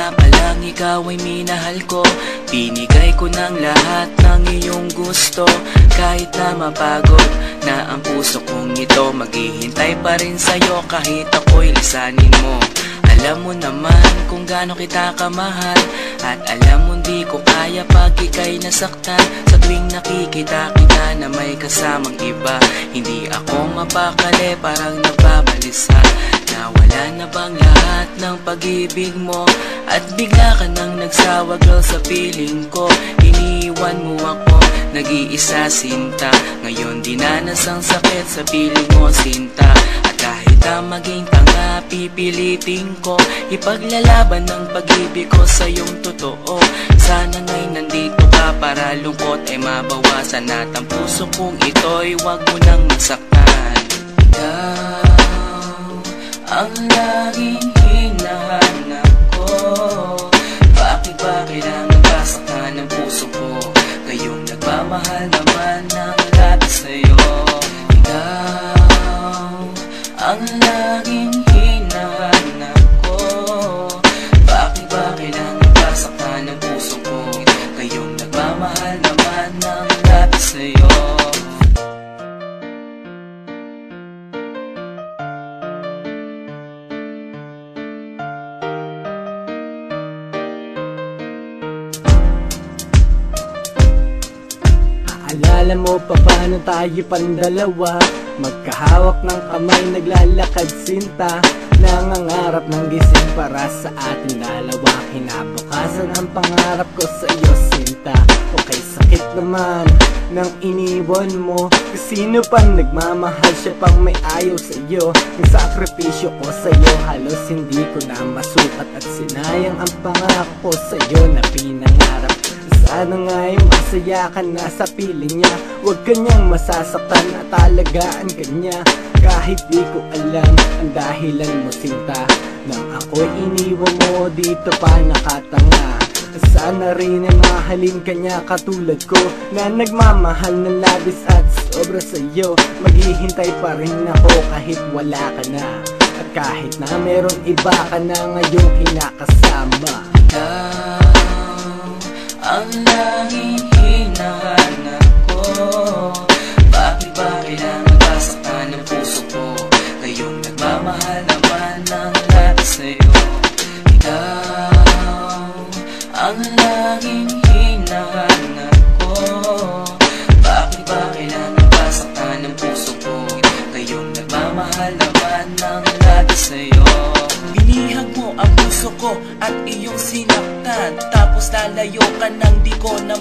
una pa lang ikaw ay minahal ko. Binigay ko ng lahat ng iyong gusto. Kahit na mapagod na ang puso kong ito, maghihintay pa rin sa'yo kahit ako'y lisanin mo. Alam mo naman kung gaano kita kamahal, at alam mo di ko kaya pag ika'y nasaktan. Sa tuwing nakikita kita na may kasamang iba, hindi ako mapakali, parang nababalisa. Nawala na bang lahat ng pag-ibig mo? At bigla ka nang nagsawa girl sa piling ko. Iniwan mo ako, nag-iisa sinta. Ngayon dinanas ang sakit sa piling mo sinta. At kahit na maging tanga, pipilitin ko ipaglalaban ng pag-ibig ko sa iyong totoo. Sana nga'y nandito ka para lungkot ay mabawasan, at ang puso kong ito'y wag mo nang masaktan. Ikaw ang laging hinahanap ko. Bakit ba kailangan pasaktan ng puso ko? Ngayong nagmamahal naman ng labis sa'yo. Ikaw ang laging hinahanap ko. Bakit ba kailangan pasaktan ng puso ko? Ngayong nagmamahal naman ng labis sa'yo. Alala mo pa paano tayo pandalawa, magkahawak ng kamay naglalakad sinta. Nangangarap ng gising para sa ating dalawa, kinabukasan ang pangarap ko sa iyo sinta. Okay, sakit naman nang iniwan mo, sino pang nagmamahal, siya pang may ayaw sa iyo. Yung sakripisyo ko sa iyo halos hindi ko na masukat, at sinayang ang pangako ko sa iyo na pinangarap. Sana nga'y masaya ka na sa piling niya, huwag kanyang masasaktan at alagaan ka niya. Kahit di ko alam ang dahilan mo sinta, nang ako'y iniwan mo dito pa nakatanga. Sana rin ay mahalin ka niya katulad ko, na nagmamahal ng labis at sobra sa'yo. Maghihintay pa rin ako kahit wala ka na, at kahit na meron iba ka na ngayong kinakasama. Ang laging hinahanap ko. Bakit ba kailangan pasaktan ng puso ko? Ngayong nagmamahal naman ng labis sa'yo. Ikaw ang laging hinahanap ko. Bakit ba kailangan pasaktan ng puso ko? Ngayong nagmamahal naman ng labis sa'yo. Binihag mo ang puso ko at iyong sinaktan, tapos lalayo ka nang di ko na